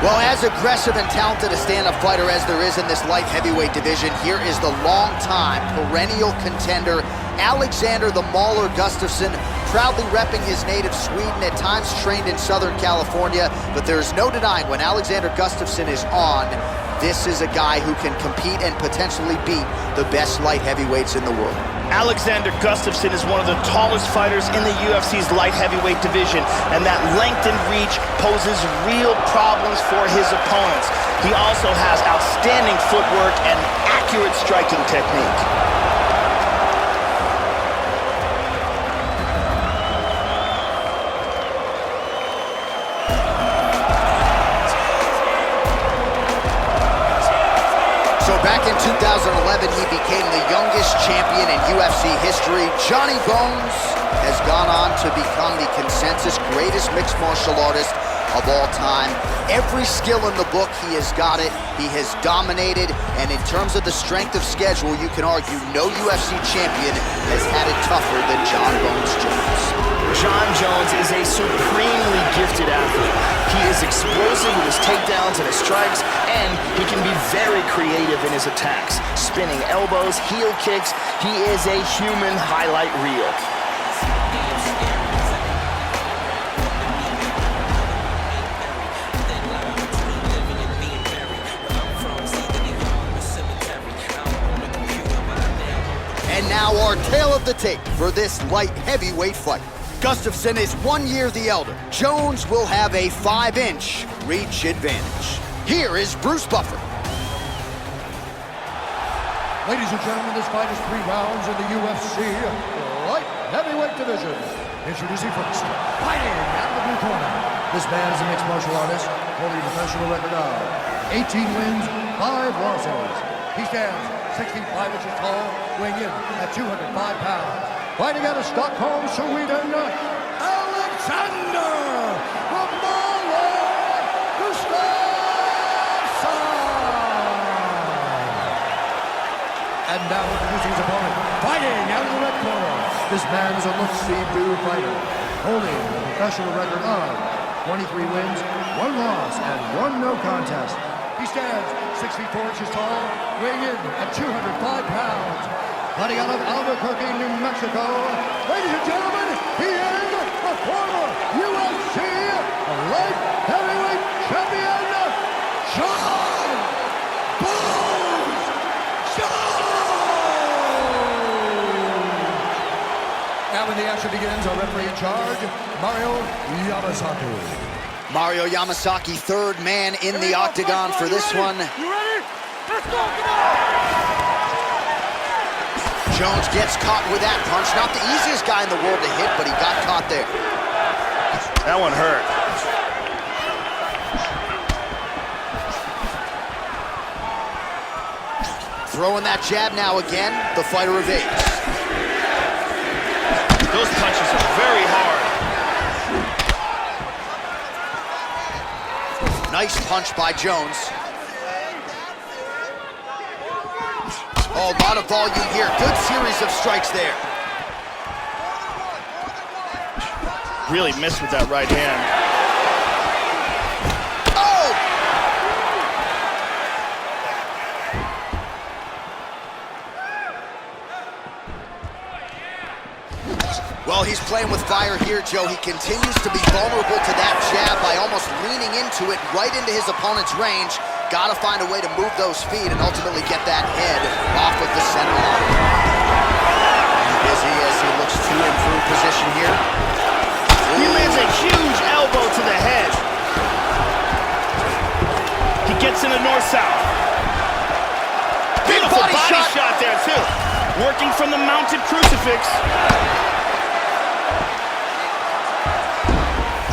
Well, as aggressive and talented a stand-up fighter as there is in this light heavyweight division, here is the long-time perennial contender, Alexander the Mauler Gustafsson, proudly repping his native Sweden, at times trained in Southern California, but there's no denying when Alexander Gustafsson is on, this is a guy who can compete and potentially beat the best light heavyweights in the world. Alexander Gustafsson is one of the tallest fighters in the UFC's light heavyweight division, and that length and reach poses real problems for his opponents. He also has outstanding footwork and accurate striking technique. So back in 2011, he became the youngest champion in UFC history. Johnny Bones has gone on to become the consensus greatest mixed martial artist of all time. Every skill in the book, he has got it. He has dominated, and in terms of the strength of schedule, you can argue no UFC champion has had it tougher than John Bones Jones. John Jones is a supremely gifted athlete. He is explosive with his takedowns and his strikes, and he can be very creative in his attacks. Spinning elbows, heel kicks, he is a human highlight reel. And now our tale of the tape for this light heavyweight fight. Gustafsson is 1 year the elder. Jones will have a 5-inch reach advantage. Here is Bruce Buffer. Ladies and gentlemen, this fight is 3 rounds in the UFC light heavyweight division. Introducing first, fighting out of the blue corner. This man is a mixed martial artist, holding a professional record of 18 wins, 5 losses. He stands 6 feet 5 inches tall, weighing in at 205 pounds. Fighting out of Stockholm, Sweden, Alexander the Mauler Gustafsson. And now introducing his opponent, fighting out of the red corner. This man is a look-see-do fighter, holding a professional record of 23 wins, 1 loss, and 1 no contest. He stands 6 feet 4 inches tall, weighing in at 205 pounds. Fighting out of Albuquerque, New Mexico, ladies and gentlemen, he is the former UFC light heavyweight champion, John Bones Jones! And when the action begins, our referee in charge, Mario Yamasaki. Mario Yamasaki, third man in the octagon for this one. You ready? Let's go! Come on! Jones gets caught with that punch. Not the easiest guy in the world to hit, but he got caught there. That one hurt. Throwing that jab now again. The fighter evades. Those punches are very hard. Nice punch by Jones. Oh, a lot of volume here. Good series of strikes there. Really missed with that right hand. Oh! Well, he's playing with fire here, Joe. He continues to be vulnerable to that jab by almost leaning into it right into his opponent's range. Got to find a way to move those feet and ultimately get that head off of the center line. Busy as he looks to improve position here. He lands a huge elbow to the head. He gets in the north-south. Beautiful body shot there, too. Working from the mounted crucifix.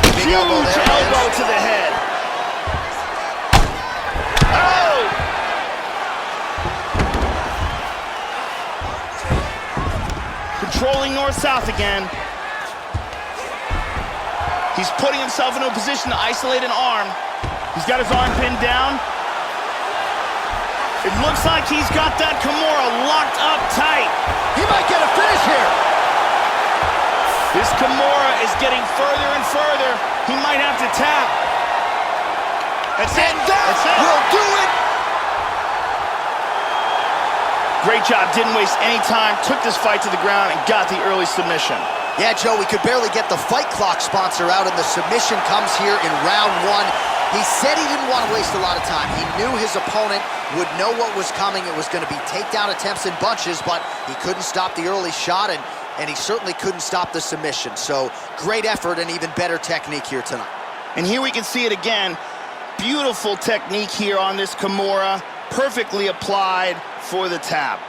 Big Huge elbow to the head. Controlling north-south again. He's putting himself into a position to isolate an arm. He's got his arm pinned down. It looks like he's got that Kimura locked up tight. He might get a finish here. This Kimura is getting further and further. He might have to tap. That's it. And that will do it. Great job, didn't waste any time, took this fight to the ground and got the early submission. Yeah, Joe, we could barely get the fight clock sponsor out, and the submission comes here in round one. He said he didn't want to waste a lot of time. He knew his opponent would know what was coming. It was going to be takedown attempts in bunches, but he couldn't stop the early shot, and he certainly couldn't stop the submission. So great effort and even better technique here tonight. And here we can see it again. Beautiful technique here on this Kimura, perfectly applied for the tap.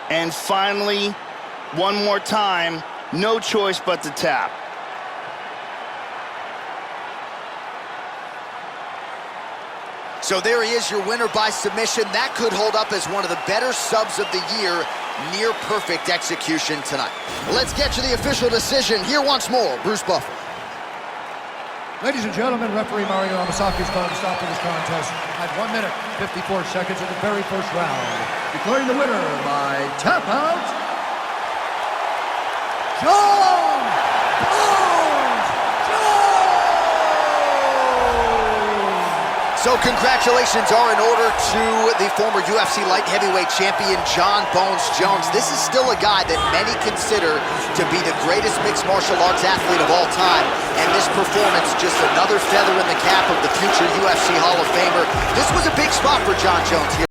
And finally, one more time, no choice but to tap. So there he is, your winner by submission. That could hold up as one of the better subs of the year. Near perfect execution tonight. Let's get to the official decision. Here once more, Bruce Buffer. Ladies and gentlemen, referee Mario Amasaki is calling a stop to this contest at 1 minute, 54 seconds of the very first round. Declaring the winner by tap out, John Bones Jones! So congratulations are in order to the former UFC light heavyweight champion, John Bones Jones. This is still a guy that many consider to be the greatest mixed martial arts athlete of all time. And this performance, just another feather in the cap of the future UFC Hall of Famer. This was a big spot for John Jones here.